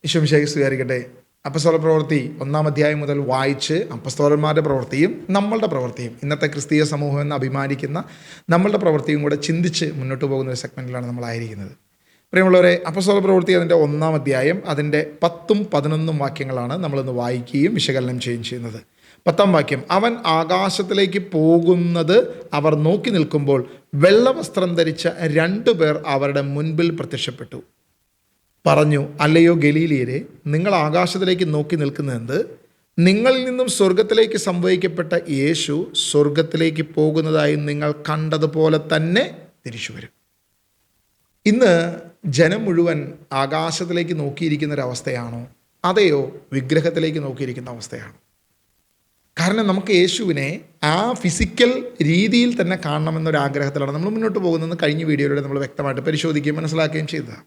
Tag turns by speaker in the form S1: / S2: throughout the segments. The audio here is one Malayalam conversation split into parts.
S1: ഈശോമിശിഹായ്ക്ക് സ്തുതിയായിരിക്കട്ടെ. അപ്പസ്തോല പ്രവൃത്തി 1-ാം അധ്യായം മുതൽ വായിച്ച് അപ്പസ്തോലന്മാരുടെ പ്രവൃത്തിയും നമ്മളുടെ പ്രവൃത്തിയും ഇന്നത്തെ ക്രിസ്തീയ സമൂഹം എന്ന് അഭിമാനിക്കുന്ന നമ്മളുടെ പ്രവൃത്തിയും കൂടെ ചിന്തിച്ച് മുന്നോട്ട് പോകുന്ന ഒരു സെഗ്മെൻറ്റിലാണ് നമ്മളായിരിക്കുന്നത്. പ്രിയമുള്ളവരെ, അപ്പസ്തോല പ്രവൃത്തി അതിൻ്റെ 1-ാം അധ്യായം അതിൻ്റെ 10ഉം 11ഉം വാക്യങ്ങളാണ് നമ്മളിന്ന് വായിക്കുകയും വിശകലനം ചെയ്യുകയും ചെയ്യുന്നത്. 10-ാം വാക്യം: അവൻ ആകാശത്തിലേക്ക് പോകുന്നത് അവർ നോക്കി നിൽക്കുമ്പോൾ വെള്ളവസ്ത്രം ധരിച്ച 2 പേർ അവരുടെ മുൻപിൽ പ്രത്യക്ഷപ്പെട്ടു. പറഞ്ഞു, അല്ലയോ ഗലീലിയരെ, നിങ്ങൾ ആകാശത്തിലേക്ക് നോക്കി നിൽക്കുന്നതെന്ത്? നിങ്ങളിൽ നിന്നും സ്വർഗത്തിലേക്ക് സംഭവിക്കപ്പെട്ട യേശു സ്വർഗത്തിലേക്ക് പോകുന്നതായി നിങ്ങൾ കണ്ടതുപോലെ തന്നെ തിരിച്ചു വരും. ഇന്ന് ജനം മുഴുവൻ ആകാശത്തിലേക്ക് നോക്കിയിരിക്കുന്ന ഒരവസ്ഥയാണോ, അതെയോ വിഗ്രഹത്തിലേക്ക് നോക്കിയിരിക്കുന്ന അവസ്ഥയാണോ? കാരണം നമുക്ക് യേശുവിനെ ആ ഫിസിക്കൽ രീതിയിൽ തന്നെ കാണണമെന്നൊരാഗ്രഹത്തിലാണ് നമ്മൾ മുന്നോട്ട് പോകുന്നതെന്ന് കഴിഞ്ഞ വീഡിയോയിലൂടെ നമ്മൾ വ്യക്തമായിട്ട് പരിശോധിക്കുകയും മനസ്സിലാക്കുകയും ചെയ്തതാണ്.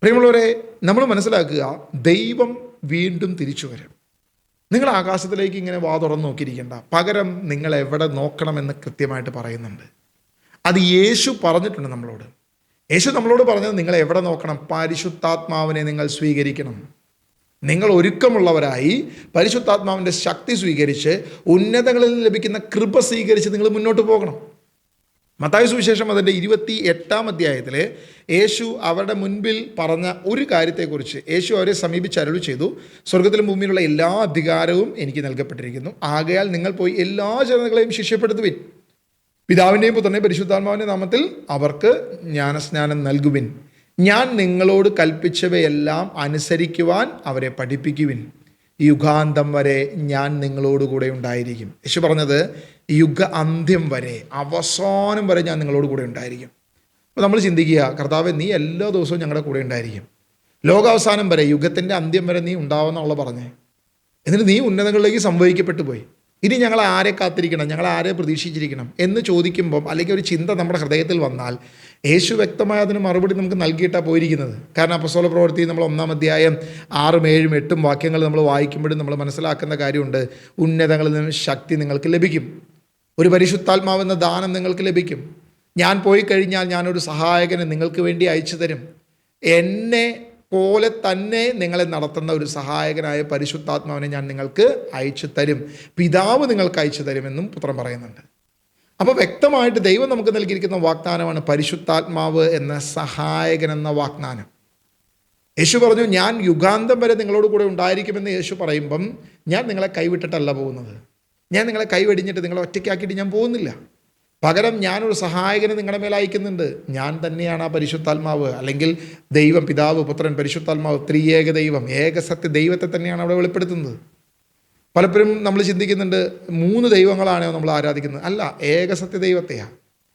S1: പ്രിയമുള്ളവരെ, നമ്മൾ മനസ്സിലാക്കുക, ദൈവം വീണ്ടും തിരിച്ചു വരും. നിങ്ങൾ ആകാശത്തിലേക്ക് ഇങ്ങനെ വാ തുറന്ന് നോക്കിയിരിക്കേണ്ട, പകരം നിങ്ങൾ എവിടെ നോക്കണമെന്ന് കൃത്യമായിട്ട് പറയുന്നുണ്ട്. അത് യേശു പറഞ്ഞിട്ടുണ്ട് നമ്മളോട്. യേശു നമ്മളോട് പറഞ്ഞത് നിങ്ങൾ എവിടെ നോക്കണം? പരിശുദ്ധാത്മാവിനെ നിങ്ങൾ സ്വീകരിക്കണം. നിങ്ങൾ ഒരുക്കമുള്ളവരായി പരിശുദ്ധാത്മാവിൻ്റെ ശക്തി സ്വീകരിച്ച് ഉന്നതങ്ങളിൽ ലഭിക്കുന്ന കൃപ സ്വീകരിച്ച് നിങ്ങൾ മുന്നോട്ട് പോകണം. മത്തായി സുവിശേഷം അതിൻ്റെ 28-ാം അധ്യായത്തിൽ യേശു അവരുടെ മുൻപിൽ പറഞ്ഞ ഒരു കാര്യത്തെക്കുറിച്ച് യേശു അവരെ സമീപിച്ച് അരുളി ചെയ്തു, സ്വർഗത്തിലും ഭൂമിയിലുള്ള എല്ലാ അധികാരവും എനിക്ക് നൽകപ്പെട്ടിരിക്കുന്നു. ആകയാൽ നിങ്ങൾ പോയി എല്ലാ ജനതകളെയും ശിഷ്യപ്പെടുത്തുവിൻ. പിതാവിൻ്റെയും പുത്രൻ്റെയും പരിശുദ്ധാത്മാവിൻ്റെ നാമത്തിൽ അവർക്ക് ജ്ഞാനസ്നാനം നൽകുവിൻ. ഞാൻ നിങ്ങളോട് കൽപ്പിച്ചവയെല്ലാം അനുസരിക്കുവാൻ അവരെ പഠിപ്പിക്കുവിൻ. യുഗാന്തം വരെ ഞാൻ നിങ്ങളോട് കൂടെ ഉണ്ടായിരിക്കും. യേശു പറഞ്ഞത് യുഗ അന്ത്യം വരെ, അവസാനം വരെ ഞാൻ നിങ്ങളോട് കൂടെ ഉണ്ടായിരിക്കും. അപ്പോൾ നമ്മൾ ചിന്തിക്കുക, കർത്താവേ, നീ എല്ലാ ദിവസവും ഞങ്ങളുടെ കൂടെ ഉണ്ടായിരിക്കും, ലോകാവസാനം വരെ, യുഗത്തിൻ്റെ അന്ത്യം വരെ നീ ഉണ്ടാവുമെന്നുള്ള പറഞ്ഞേ. എന്നിട്ട് നീ ഉന്നതങ്ങളിലേക്ക് സംഭവിക്കപ്പെട്ടു പോയി. ഇനി ഞങ്ങൾ ആരെ കാത്തിരിക്കണം, ഞങ്ങൾ ആരെ പ്രതീക്ഷിച്ചിരിക്കണം എന്ന് ചോദിക്കുമ്പം, അല്ലെങ്കിൽ ഒരു ചിന്ത നമ്മുടെ ഹൃദയത്തിൽ വന്നാൽ യേശു വ്യക്തമായ അതിന് മറുപടി നമുക്ക് നൽകിയിട്ടാണ് പോയിരിക്കുന്നത്. കാരണം അപ്പസ്തോല പ്രവൃത്തി നമ്മൾ 1-ാം അധ്യായം 6, 7, 8 വാക്യങ്ങൾ നമ്മൾ വായിക്കുമ്പോഴും നമ്മൾ മനസ്സിലാക്കുന്ന കാര്യമുണ്ട്. ഉന്നതങ്ങളിൽ നിന്ന് ശക്തി നിങ്ങൾക്ക് ലഭിക്കും, ഒരു പരിശുദ്ധാത്മാവെന്ന ദാനം നിങ്ങൾക്ക് ലഭിക്കും. ഞാൻ പോയി കഴിഞ്ഞാൽ ഞാനൊരു സഹായകനെ നിങ്ങൾക്ക് വേണ്ടി അയച്ചു തരും. എന്നെ പോലെ തന്നെ നിങ്ങളെ നടത്തുന്ന ഒരു സഹായകനായ പരിശുദ്ധാത്മാവിനെ ഞാൻ നിങ്ങൾക്ക് അയച്ചു തരും. പിതാവ് നിങ്ങൾക്ക് അയച്ചു തരുമെന്നും പുത്രൻ പറയുന്നുണ്ട്. അപ്പോൾ വ്യക്തമായിട്ട് ദൈവം നമുക്ക് നൽകിയിരിക്കുന്ന വാഗ്ദാനമാണ് പരിശുദ്ധാത്മാവ് എന്ന സഹായകൻ എന്ന വാഗ്ദാനം. യേശു പറഞ്ഞു, ഞാൻ യുഗാന്തം വരെ നിങ്ങളോട് കൂടെ ഉണ്ടായിരിക്കുമെന്ന് യേശു പറയുമ്പം, ഞാൻ നിങ്ങളെ കൈവിട്ടിട്ടല്ല പോകുന്നത്, ഞാൻ നിങ്ങളെ കൈവെടിഞ്ഞിട്ട് നിങ്ങളെ ഒറ്റയ്ക്കാക്കിയിട്ട് ഞാൻ പോകുന്നില്ല. പകരം ഞാനൊരു സഹായകനെ നിങ്ങളുടെ മേലെ അയക്കുന്നുണ്ട്. ഞാൻ തന്നെയാണ് ആ പരിശുദ്ധാത്മാവ്, അല്ലെങ്കിൽ ദൈവം, പിതാവ്, പുത്രൻ, പരിശുദ്ധാത്മാവ്, ത്രിയേക ദൈവം, ഏകസത്യ ദൈവത്തെ തന്നെയാണ് അവിടെ വെളിപ്പെടുത്തുന്നത്. പലപ്പോഴും നമ്മൾ ചിന്തിക്കുന്നുണ്ട് 3 ദൈവങ്ങളാണോ നമ്മൾ ആരാധിക്കുന്നത്? അല്ല, ഏകസത്യ ദൈവത്തെയാണ്.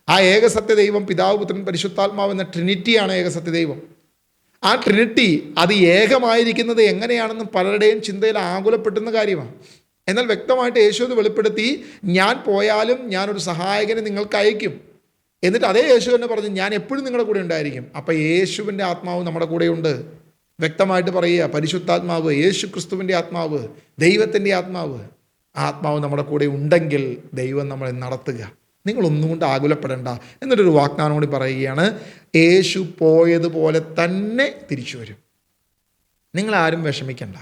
S1: ആ ഏകസത്യ ദൈവം പിതാവ്, പുത്രൻ, പരിശുദ്ധാത്മാവ് എന്ന ട്രിനിറ്റിയാണ് ഏകസത്യ ദൈവം. ആ ട്രിനിറ്റി അത് ഏകമായിരിക്കുന്നത് എങ്ങനെയാണെന്ന് പലരുടെയും ചിന്തയിൽ ആകുലപ്പെട്ടുന്ന കാര്യമാണ്. എന്നാൽ വ്യക്തമായിട്ട് യേശു അത് വെളിപ്പെടുത്തി, ഞാൻ പോയാലും ഞാനൊരു സഹായകനെ നിങ്ങൾക്ക് അയക്കും. എന്നിട്ട് അതേ യേശു തന്നെ പറഞ്ഞു, ഞാൻ എപ്പോഴും നിങ്ങളുടെ കൂടെ ഉണ്ടായിരിക്കും. അപ്പം യേശുവിൻ്റെ ആത്മാവ് നമ്മുടെ കൂടെയുണ്ട്. വ്യക്തമായിട്ട് പറയുക, പരിശുദ്ധാത്മാവ്, യേശു ക്രിസ്തുവിൻ്റെ ആത്മാവ്, ദൈവത്തിൻ്റെ ആത്മാവ്, ആത്മാവ് നമ്മുടെ കൂടെ ഉണ്ടെങ്കിൽ ദൈവം നമ്മളെ നടത്തുക. നിങ്ങളൊന്നും കൊണ്ട് ആകുലപ്പെടേണ്ട. എന്നിട്ടൊരു വാഗ്ദാനം കൂടി പറയുകയാണ്, യേശു പോയതുപോലെ തന്നെ തിരിച്ചു വരും. നിങ്ങളാരും വിഷമിക്കണ്ട.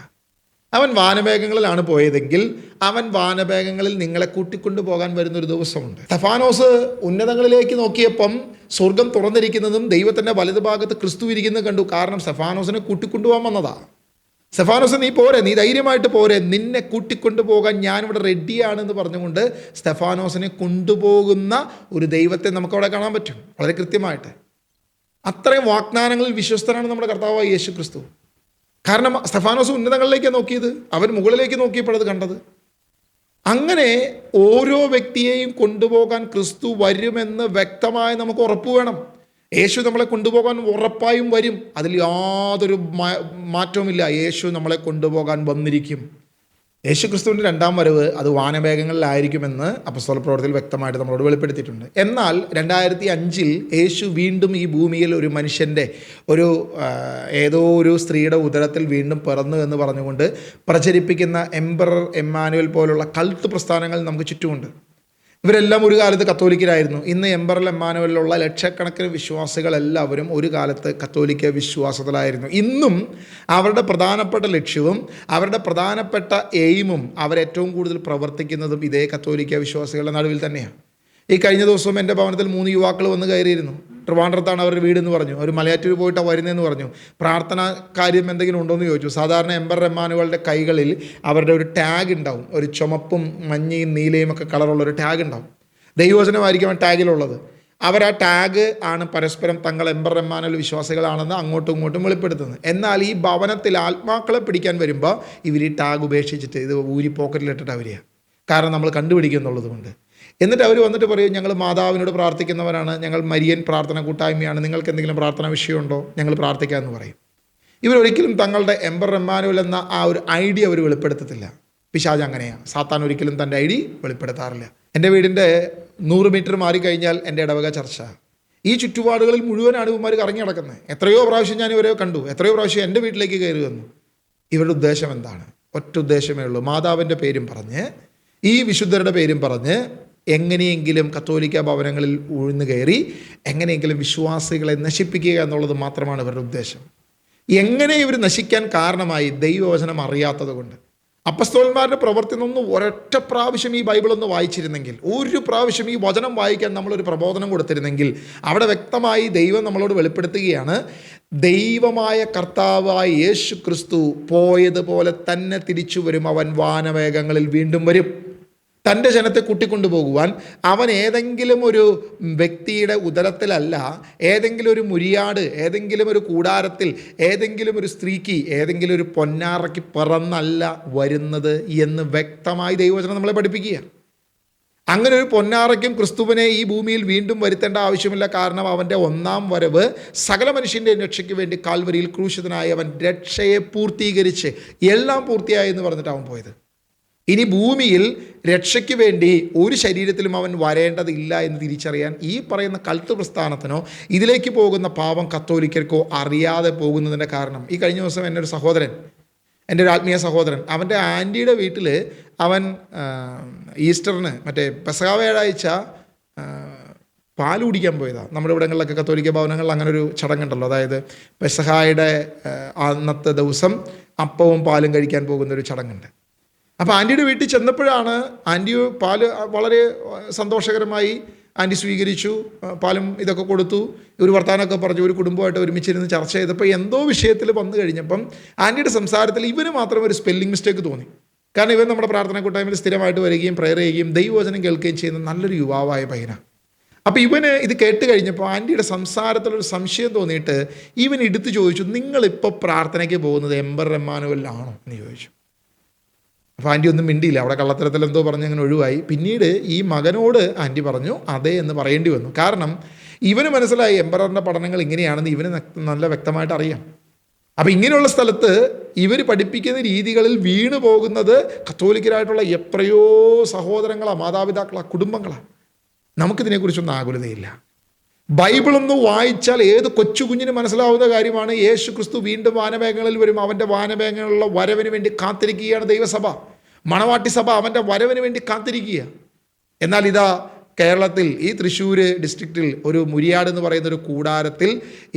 S1: അവൻ വാനവേഗങ്ങളിലാണ് പോയതെങ്കിൽ അവൻ വാനവേഗങ്ങളിൽ നിങ്ങളെ കൂട്ടിക്കൊണ്ടു പോകാൻ വരുന്നൊരു ദിവസമുണ്ട്. സ്തെഫാനോസ് ഉന്നതങ്ങളിലേക്ക് നോക്കിയപ്പം സ്വർഗം തുറന്നിരിക്കുന്നതും ദൈവത്തിൻ്റെ വലതുഭാഗത്ത് ക്രിസ്തു ഇരിക്കുന്നത് കണ്ടു. കാരണം സ്തെഫാനോസിനെ കൂട്ടിക്കൊണ്ടുപോകാൻ വന്നതാ. സ്തെഫാനോസ്, നീ പോരെ, നീ ധൈര്യമായിട്ട് പോരെ, നിന്നെ കൂട്ടിക്കൊണ്ടുപോകാൻ ഞാനിവിടെ റെഡിയാണെന്ന് പറഞ്ഞുകൊണ്ട് സ്തെഫാനോസിനെ കൊണ്ടുപോകുന്ന ഒരു ദൈവത്തെ നമുക്കവിടെ കാണാൻ പറ്റും, വളരെ കൃത്യമായിട്ട്. അത്രയും വാഗ്ദാനങ്ങളിൽ വിശ്വസ്തനാണ് നമ്മുടെ കർത്താവായ യേശു ക്രിസ്തു. കാരണം സ്തെഫാനോസ് ഉന്നതങ്ങളിലേക്കാണ് നോക്കിയത്, അവൻ മുകളിലേക്ക് നോക്കിയപ്പോഴത് കണ്ടത്. അങ്ങനെ ഓരോ വ്യക്തിയെയും കൊണ്ടുപോകാൻ ക്രിസ്തു വരുമെന്ന് വ്യക്തമായി നമുക്ക് ഉറപ്പ് വേണം. യേശു നമ്മളെ കൊണ്ടുപോകാൻ ഉറപ്പായും വരും, അതിൽ യാതൊരു മാറ്റവുമില്ല. യേശു നമ്മളെ കൊണ്ടുപോകാൻ വന്നിരിക്കും. യേശു ക്രിസ്തുവിൻ്റെ 2-ാം വരവ് അത് വാനവേഗങ്ങളിലായിരിക്കുമെന്ന് അപ്പസ്തോല പ്രവൃത്തിയിൽ വ്യക്തമായിട്ട് നമ്മളോട് വെളിപ്പെടുത്തിയിട്ടുണ്ട്. എന്നാൽ 2005 യേശു വീണ്ടും ഈ ഭൂമിയിൽ ഒരു മനുഷ്യൻ്റെ ഏതോ ഒരു സ്ത്രീയുടെ ഉദരത്തിൽ വീണ്ടും പിറന്നു എന്ന് പറഞ്ഞുകൊണ്ട് പ്രചരിപ്പിക്കുന്ന എംപറർ എമ്മാനുവൽ പോലുള്ള കൾട്ട് പ്രസ്ഥാനങ്ങൾ നമുക്ക് ചുറ്റുമുണ്ട്. ഇവരെല്ലാം ഒരു കാലത്ത് കത്തോലിക്കരായിരുന്നു. ഇന്ന് എംബറൽ എമ്മാനുവലിലുള്ള ലക്ഷക്കണക്കിന് വിശ്വാസികളെല്ലാവരും ഒരു കാലത്ത് കത്തോലിക്ക വിശ്വാസത്തിലായിരുന്നു. ഇന്നും അവരുടെ പ്രധാനപ്പെട്ട ലക്ഷ്യവും അവരുടെ പ്രധാനപ്പെട്ട എയിമും അവരേറ്റവും കൂടുതൽ പ്രവർത്തിക്കുന്നതും ഇതേ കത്തോലിക്ക വിശ്വാസികളുടെ നടുവിൽ തന്നെയാണ്. ഈ കഴിഞ്ഞ ദിവസവും എൻ്റെ ഭവനത്തിൽ 3 യുവാക്കൾ വന്ന് കയറിയിരുന്നു. ട്രിവാൻഡ്രത്താണ് അവരുടെ വീടെന്ന് പറഞ്ഞു. അവർ മലയാറ്റൂർ പോയിട്ടാണ് വരുന്നതെന്ന് പറഞ്ഞു. പ്രാർത്ഥന കാര്യം എന്തെങ്കിലും ഉണ്ടോ എന്ന് ചോദിച്ചു. സാധാരണ എംബറൽ എമ്മാനുവലിൻ്റെ കൈകളിൽ അവരുടെ ഒരു ടാഗ് ഉണ്ടാവും, ഒരു ചുമപ്പും മഞ്ഞയും നീലയും ഒക്കെ കളറുള്ള ഒരു ടാഗ് ഉണ്ടാവും. ദൈവവചനമായിരിക്കും ആ ടാഗിലുള്ളത്. അവർ ആ ടാഗ് ആണ് പരസ്പരം തങ്ങൾ എംബറൽ എമ്മാനുവൽ വിശ്വാസികളാണെന്ന് അങ്ങോട്ടും ഇങ്ങോട്ടും വെളിപ്പെടുത്തുന്നത്. എന്നാൽ ഈ ഭവനത്തിൽ ആത്മാക്കളെ പിടിക്കാൻ വരുമ്പോൾ ഇവർ ഈ ടാഗ് ഉപേക്ഷിച്ചിട്ട് ഇത് ഊരി പോക്കറ്റിലിട്ടിട്ട് വരിക. കാരണം നമ്മൾ കണ്ടുപിടിക്കും എന്നുള്ളത് കൊണ്ട്. എന്നിട്ട് അവർ വന്നിട്ട് പറയും, ഞങ്ങൾ മാതാവിനോട് പ്രാർത്ഥിക്കുന്നവരാണ്, ഞങ്ങൾ മരിയൻ പ്രാർത്ഥന കൂട്ടായ്മയാണ്, നിങ്ങൾക്ക് എന്തെങ്കിലും പ്രാർത്ഥന വിഷയമുണ്ടോ, ഞങ്ങൾ പ്രാർത്ഥിക്കാമെന്ന് പറയും. ഇവരൊരിക്കലും തങ്ങളുടെ എംബറൽ എമ്മാനുവൽ എന്ന ആ ഒരു ഐഡിയ അവർ വെളിപ്പെടുത്തത്തില്ല. പിശാച് അങ്ങനെയാണ്. സാത്താൻ ഒരിക്കലും തൻ്റെ ഐഡി വെളിപ്പെടുത്താറില്ല. എൻ്റെ വീടിൻ്റെ 100 മീറ്റർ മാറിക്കഴിഞ്ഞാൽ എൻ്റെ ഇടവക ചർച്ച. ഈ ചുറ്റുപാടുകളിൽ മുഴുവനാണ് ഇവന്മാർ കറങ്ങി നടക്കുന്നത്. എത്രയോ പ്രാവശ്യം ഞാൻ ഇവരെ കണ്ടു, എത്രയോ പ്രാവശ്യം എൻ്റെ വീട്ടിലേക്ക് കയറി വന്നു. ഇവരുടെ ഉദ്ദേശം എന്താണ്? ഒറ്റ ഉദ്ദേശമേ ഉള്ളൂ. മാതാവിൻ്റെ പേരും പറഞ്ഞ്, ഈ വിശുദ്ധരുടെ പേരും പറഞ്ഞ് എങ്ങനെയെങ്കിലും കത്തോലിക്ക ഭവനങ്ങളിൽ ഉഴുന്നു കയറി എങ്ങനെയെങ്കിലും വിശ്വാസികളെ നശിപ്പിക്കുക എന്നുള്ളത് മാത്രമാണ് ഇവരുടെ ഉദ്ദേശം. എങ്ങനെ ഇവർ നശിക്കാൻ കാരണമായി? ദൈവവചനം അറിയാത്തത് കൊണ്ട്. അപ്പസ്തോലന്മാരുടെ പ്രവൃത്തി ഒന്ന് ഒരൊറ്റ പ്രാവശ്യം ഈ ബൈബിളൊന്ന് വായിച്ചിരുന്നെങ്കിൽ, ഒരു പ്രാവശ്യം ഈ വചനം വായിക്കാൻ നമ്മളൊരു പ്രബോധനം കൊടുത്തിരുന്നെങ്കിൽ, അവിടെ വ്യക്തമായി ദൈവം നമ്മളോട് വെളിപ്പെടുത്തുകയാണ്, ദൈവമായ കർത്താവായ യേശു ക്രിസ്തു പോയതുപോലെ തന്നെ തിരിച്ചു വരും, അവൻ വാനവേഗങ്ങളിൽ വീണ്ടും വരും. തൻ്റെ ജനത്തെ കൂട്ടിക്കൊണ്ടുപോകുവാൻ അവൻ ഏതെങ്കിലും ഒരു വ്യക്തിയുടെ ഉദരത്തിലല്ല, ഏതെങ്കിലും ഒരു മുരിയാട്, ഏതെങ്കിലും ഒരു കൂടാരത്തിൽ, ഏതെങ്കിലും ഒരു സ്ത്രീക്ക്, ഏതെങ്കിലും ഒരു പൊന്നാറയ്ക്ക് പിറന്നല്ല വരുന്നത് എന്ന് വ്യക്തമായി ദൈവവചനം നമ്മളെ പഠിപ്പിക്കുക. അങ്ങനെ ഒരു പൊന്നാറയ്ക്കും ക്രിസ്തുവിനെ ഈ ഭൂമിയിൽ വീണ്ടും വരുത്തേണ്ട ആവശ്യമില്ല. കാരണം അവൻ്റെ ഒന്നാം വരവ് സകല മനുഷ്യൻ്റെ രക്ഷയ്ക്ക് വേണ്ടി കാൽവരിയിൽ ക്രൂശിതനായി അവൻ രക്ഷയെ പൂർത്തീകരിച്ച് എല്ലാം പൂർത്തിയായി എന്ന് പറഞ്ഞിട്ട് അവൻ പോയത്. ഇനി ഭൂമിയിൽ രക്ഷയ്ക്ക് വേണ്ടി ഒരു ശരീരത്തിലും അവൻ വരേണ്ടതില്ല എന്ന് തിരിച്ചറിയാൻ ഈ പറയുന്ന കൾട്ട് പ്രസ്ഥാനത്തിനോ ഇതിലേക്ക് പോകുന്ന പാവം കത്തോലിക്കർക്കോ അറിയാതെ പോകുന്നതിൻ്റെ കാരണം, ഈ കഴിഞ്ഞ ദിവസം എൻ്റെ ഒരു സഹോദരൻ, എൻ്റെ ഒരു ആത്മീയ സഹോദരൻ, അവൻ്റെ ആൻറ്റിയുടെ വീട്ടിൽ അവൻ ഈസ്റ്ററിന് മറ്റേ പെസഹ വ്യാഴാഴ്ച പാൽ കുടിക്കാൻ പോയതാണ്. നമ്മുടെ ഇവിടങ്ങളിലൊക്കെ കത്തോലിക്ക ഭവനങ്ങളിൽ അങ്ങനെ ഒരു ചടങ്ങുണ്ടല്ലോ. അതായത് പെസഹായുടെ അന്നത്തെ ദിവസം അപ്പവും പാലും കഴിക്കാൻ പോകുന്നൊരു ചടങ്ങുണ്ട്. അപ്പോൾ ആൻറ്റിയുടെ വീട്ടിൽ ചെന്നപ്പോഴാണ് ആൻറ്റി പാല് വളരെ സന്തോഷകരമായി ആൻറ്റി സ്വീകരിച്ചു, പാലും ഇതൊക്കെ കൊടുത്തു, ഒരു വർത്താനമൊക്കെ പറഞ്ഞു, ഒരു കുടുംബമായിട്ട് ഒരുമിച്ചിരുന്ന് ചർച്ച ചെയ്തപ്പോൾ എന്തോ വിഷയത്തിൽ വന്നു കഴിഞ്ഞപ്പം ആൻറ്റിയുടെ സംസാരത്തിൽ ഇവന് മാത്രം ഒരു സ്പെല്ലിംഗ് മിസ്റ്റേക്ക് തോന്നി. കാരണം ഇവൻ നമ്മുടെ പ്രാർത്ഥന കൂട്ടായ്മയിൽ സ്ഥിരമായിട്ട് വരികയും പ്രയർ ചെയ്യുകയും ദൈവവചനം കേൾക്കുകയും ചെയ്യുന്ന നല്ലൊരു യുവാവായ പയ്യനാണ്. അപ്പോൾ ഇവന് ഇത് കേട്ട് കഴിഞ്ഞപ്പോൾ ആൻറ്റിയുടെ സംസാരത്തിലൊരു സംശയം തോന്നിയിട്ട് ഇവൻ എടുത്ത് ചോദിച്ചു, നിങ്ങളിപ്പോൾ പ്രാർത്ഥനയ്ക്ക് പോകുന്നത് എംബറൽ എമ്മാനുവലിലാണോ എന്ന് ചോദിച്ചു. അപ്പോൾ ആൻറ്റി ഒന്നും മിണ്ടിയില്ല. അവിടെ കള്ളത്തരത്തിൽ എന്തോ പറഞ്ഞ് അങ്ങനെ ഒഴിവായി. പിന്നീട് ഈ മകനോട് ആൻറ്റി പറഞ്ഞു അതെ എന്ന് പറയേണ്ടി വന്നു. കാരണം ഇവന് മനസ്സിലായി എംബററിൻ്റെ പഠനങ്ങൾ ഇങ്ങനെയാണെന്ന് ഇവന് നല്ല വ്യക്തമായിട്ട് അറിയാം. അപ്പോൾ ഇങ്ങനെയുള്ള സ്ഥലത്ത് ഇവർ പഠിപ്പിക്കുന്ന രീതികളിൽ വീണു പോകുന്നത് കത്തോലിക്കരായിട്ടുള്ള എത്രയോ സഹോദരങ്ങളാണ്, മാതാപിതാക്കളാണ്, കുടുംബങ്ങളാണ്. നമുക്കിതിനെക്കുറിച്ചൊന്നും ആകുലതയില്ല. ബൈബിളൊന്ന് വായിച്ചാൽ ഏത് കൊച്ചു കുഞ്ഞിന് മനസ്സിലാവുന്ന കാര്യമാണ്, യേശു ക്രിസ്തു വീണ്ടും വാനവേഗങ്ങളിൽ വരും. അവൻ്റെ വാനവേഗങ്ങളിലുള്ള വരവിന് വേണ്ടി കാത്തിരിക്കുകയാണ് ദൈവസഭ, മണവാട്ടി സഭ അവൻ്റെ വരവിന് വേണ്ടി കാത്തിരിക്കുക. എന്നാൽ ഇതാ കേരളത്തിൽ ഈ തൃശ്ശൂർ ഡിസ്ട്രിക്റ്റിൽ ഒരു മുരിയാട് എന്ന് പറയുന്ന ഒരു കൂടാരത്തിൽ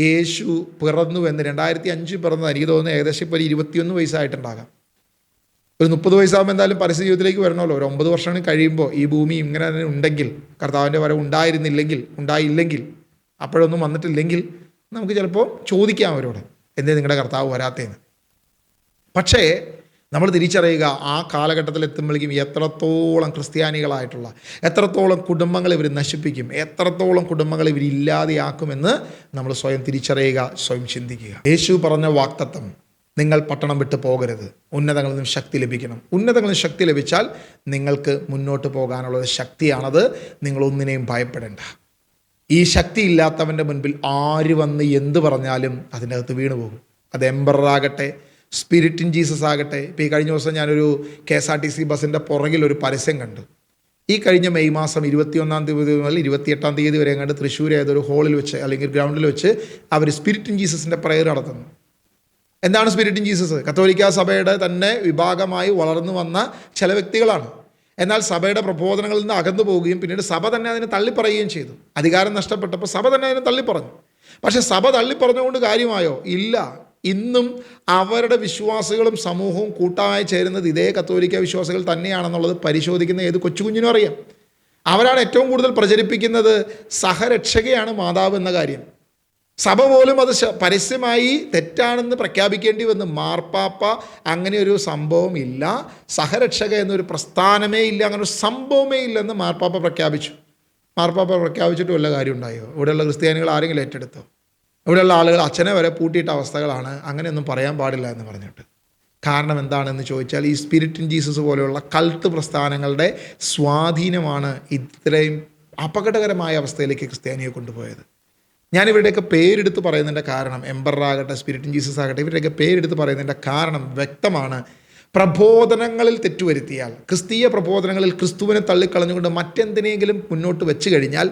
S1: യേശു പിറന്നു എന്ന് 2005 പിറന്നത് എനിക്ക് തോന്നുന്നു ഏകദേശം ഇപ്പോൾ 21 വയസ്സായിട്ടുണ്ടാകാം. ഒരു 30 വയസ്സാകുമ്പോൾ എന്തായാലും പരസ്യ ജീവിതത്തിലേക്ക് വരണമല്ലോ. ഒരു 9 വർഷം കഴിയുമ്പോൾ ഈ ഭൂമി ഇങ്ങനെ തന്നെ ഉണ്ടെങ്കിൽ, കർത്താവിൻ്റെ വരവ് ഉണ്ടായില്ലെങ്കിൽ അപ്പോഴൊന്നും വന്നിട്ടില്ലെങ്കിൽ നമുക്ക് ചിലപ്പോൾ ചോദിക്കാം അവരോട്, എന്തേ നിങ്ങളുടെ കർത്താവ് വരാത്തതെന്ന്. പക്ഷേ നമ്മൾ തിരിച്ചറിയുക, ആ കാലഘട്ടത്തിൽ എത്തുമ്പോഴേക്കും എത്രത്തോളം ക്രിസ്ത്യാനികളായിട്ടുള്ള എത്രത്തോളം കുടുംബങ്ങൾ ഇവർ നശിപ്പിക്കും, എത്രത്തോളം കുടുംബങ്ങൾ ഇവർ ഇല്ലാതെയാക്കുമെന്ന് നമ്മൾ സ്വയം തിരിച്ചറിയുക, സ്വയം ചിന്തിക്കുക. യേശു പറഞ്ഞ വാക്തത്വം, നിങ്ങൾ പട്ടണം വിട്ട് പോകരുത്, ഉന്നതങ്ങളിൽ നിന്നും ശക്തി ലഭിക്കണം. ഉന്നതങ്ങളിൽ നിന്ന് ശക്തി ലഭിച്ചാൽ നിങ്ങൾക്ക് മുന്നോട്ട് പോകാനുള്ള ശക്തിയാണത്. നിങ്ങളൊന്നിനെയും ഭയപ്പെടേണ്ട. ഈ ശക്തി ഇല്ലാത്തവൻ്റെ മുൻപിൽ ആര് വന്ന് എന്ത് പറഞ്ഞാലും അതിൻ്റെ അകത്ത് വീണു പോകും. അത് എംബറാകട്ടെ, സ്പിരിറ്റ് ഇൻ ജീസസ് ആകട്ടെ. ഇപ്പോൾ ഈ കഴിഞ്ഞ ദിവസം ഞാനൊരു KSRTC ബസ്സിൻ്റെ പുറകിൽ ഒരു പരസ്യം കണ്ടു. ഈ കഴിഞ്ഞ മെയ് മാസം 21-ാം തീയതി മുതൽ 28-ാം തീയതി വരെ കണ്ട് തൃശ്ശൂർ ഏതൊരു ഹോളിൽ വെച്ച് അല്ലെങ്കിൽ ഗ്രൗണ്ടിൽ വെച്ച് അവർ സ്പിരിറ്റ് ഇൻ ജീസസിൻ്റെ പ്രയർ നടത്തുന്നു. എന്താണ് സ്പിരിറ്റ് ഇൻ ജീസസ്? കത്തോലിക്ക സഭയുടെ തന്നെ വിഭാഗമായി വളർന്നു വന്ന ചില വ്യക്തികളാണ്. എന്നാൽ സഭയുടെ പ്രബോധനങ്ങളിൽ നിന്ന് അകന്നു പോവുകയും പിന്നീട് സഭ തന്നെ അതിനെ തള്ളിപ്പറയുകയും ചെയ്തു. അധികാരം നഷ്ടപ്പെട്ടപ്പോൾ സഭ തന്നെ അതിനെ തള്ളിപ്പറഞ്ഞു. പക്ഷേ സഭ തള്ളിപ്പറഞ്ഞുകൊണ്ട് കാര്യമായോ? ഇല്ല. ഇന്നും അവരുടെ വിശ്വാസികളും സമൂഹവും കൂട്ടമായി ചേരുന്നത് ഇതേ കത്തോലിക്ക വിശ്വാസികൾ തന്നെയാണെന്നുള്ളത് പരിശോധിക്കുന്ന ഏത് കൊച്ചുകുഞ്ഞിനും അറിയാം. അവരാണ് ഏറ്റവും കൂടുതൽ പ്രചരിപ്പിക്കുന്നത് സഹരക്ഷകയാണ് മാതാവ് എന്ന കാര്യം. സഭ പോലും അത് പരസ്യമായി തെറ്റാണെന്ന് പ്രഖ്യാപിക്കേണ്ടി വന്നു. മാർപ്പാപ്പ അങ്ങനെ ഒരു സംഭവം ഇല്ല, സഹരക്ഷക എന്നൊരു പ്രസ്ഥാനമേ ഇല്ല, അങ്ങനെ ഒരു സംഭവമേ ഇല്ലെന്ന് മാർപ്പാപ്പ പ്രഖ്യാപിച്ചു. മാർപ്പാപ്പ പ്രഖ്യാപിച്ചിട്ട് വല്ല കാര്യം ഉണ്ടായോ? ഇവിടെയുള്ള ക്രിസ്ത്യാനികൾ ആരെങ്കിലും ഏറ്റെടുത്തോ? ഇവിടെയുള്ള ആളുകൾ അച്ഛനെ വരെ പൂട്ടിയിട്ട അവസ്ഥകളാണ്, അങ്ങനെയൊന്നും പറയാൻ പാടില്ല എന്ന് പറഞ്ഞിട്ട്. കാരണം എന്താണെന്ന് ചോദിച്ചാൽ ഈ സ്പിരിറ്റ് ഇൻ ജീസസ് പോലെയുള്ള കൾട്ട് പ്രസ്ഥാനങ്ങളുടെ സ്വാധീനമാണ് ഇത്രയും അപകടകരമായ അവസ്ഥയിലേക്ക് ക്രിസ്ത്യാനിയെ കൊണ്ടുപോയത്. ഞാനിവരുടെയൊക്കെ പേരെടുത്ത് പറയുന്നതിൻ്റെ കാരണം, എംബറാകട്ടെ സ്പിരിറ്റ് ഇൻ ജീസസ് ആകട്ടെ, ഇവരുടെയൊക്കെ പേരെടുത്ത് പറയുന്നതിൻ്റെ കാരണം വ്യക്തമാണ്. പ്രബോധനങ്ങളിൽ തെറ്റുവരുത്തിയാൽ, ക്രിസ്തീയ പ്രബോധനങ്ങളിൽ ക്രിസ്തുവിനെ തള്ളിക്കളഞ്ഞുകൊണ്ട് മറ്റെന്തിനെങ്കിലും മുന്നോട്ട് വെച്ച് കഴിഞ്ഞാൽ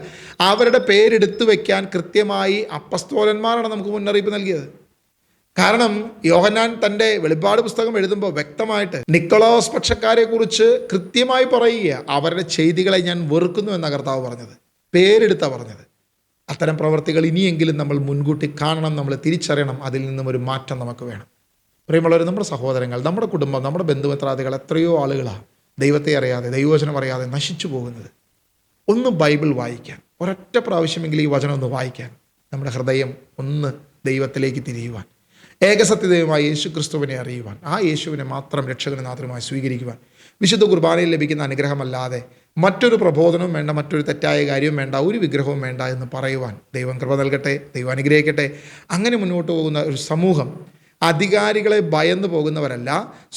S1: അവരുടെ പേരെടുത്ത് വയ്ക്കാൻ കൃത്യമായി അപ്പസ്തോലന്മാരാണ് നമുക്ക് മുന്നറിയിപ്പ് നൽകിയത്. കാരണം യോഹന്നാൻ തൻ്റെ വെളിപ്പാട് പുസ്തകം എഴുതുമ്പോൾ വ്യക്തമായിട്ട് നിക്കോളോസ് പക്ഷക്കാരെ കുറിച്ച് കൃത്യമായി പറയുക, അവരുടെ ചെയ്തികളെ ഞാൻ വെറുക്കുന്നു എന്ന കർത്താവ് പറഞ്ഞത്, പേരെടുത്താണ് പറഞ്ഞത്. അത്തരം പ്രവർത്തികൾ ഇനിയെങ്കിലും നമ്മൾ മുൻകൂട്ടി കാണണം, നമ്മൾ തിരിച്ചറിയണം, അതിൽ നിന്നും ഒരു മാറ്റം നമുക്ക് വേണം. പ്രിയമുള്ളവർ, നമ്മുടെ സഹോദരങ്ങൾ, നമ്മുടെ കുടുംബം, നമ്മുടെ ബന്ധുമിത്രാദികൾ എത്രയോ ആളുകളാണ് ദൈവത്തെ അറിയാതെ, ദൈവവചനം അറിയാതെ നശിച്ചു പോകുന്നത്. ഒന്ന് ബൈബിൾ വായിക്കാൻ, ഒരൊറ്റ പ്രാവശ്യമെങ്കിലും ഈ വചനം ഒന്ന് വായിക്കാൻ, നമ്മുടെ ഹൃദയം ഒന്ന് ദൈവത്തിലേക്ക് തിരിയുവാൻ, ഏകസത്യദൈവമായ യേശു ക്രിസ്തുവിനെ അറിയുവാൻ, ആ യേശുവിനെ മാത്രം രക്ഷകനും നാഥനുമായി സ്വീകരിക്കുവാൻ, വിശുദ്ധ കുർബാനയിൽ ലഭിക്കുന്ന അനുഗ്രഹമല്ലാതെ മറ്റൊരു പ്രബോധനവും വേണ്ട, മറ്റൊരു തെറ്റായ കാര്യവും വേണ്ട, ഒരു വിഗ്രഹവും വേണ്ട എന്ന് പറയുവാൻ ദൈവം കൃപ നൽകട്ടെ, ദൈവം അനുഗ്രഹിക്കട്ടെ. അങ്ങനെ മുന്നോട്ട് പോകുന്ന ഒരു സമൂഹം, അധികാരികളെ ഭയന്നു പോകുന്നവരല്ല,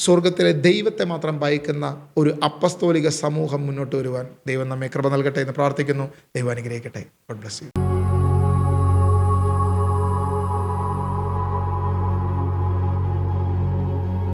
S1: സ്വർഗത്തിലെ ദൈവത്തെ മാത്രം ഭയക്കുന്ന ഒരു അപ്പസ്തോലിക സമൂഹം മുന്നോട്ട് വരുവാൻ ദൈവം നമ്മെ കൃപ നൽകട്ടെ എന്ന് പ്രാർത്ഥിക്കുന്നു. ദൈവം അനുഗ്രഹിക്കട്ടെ. God bless you.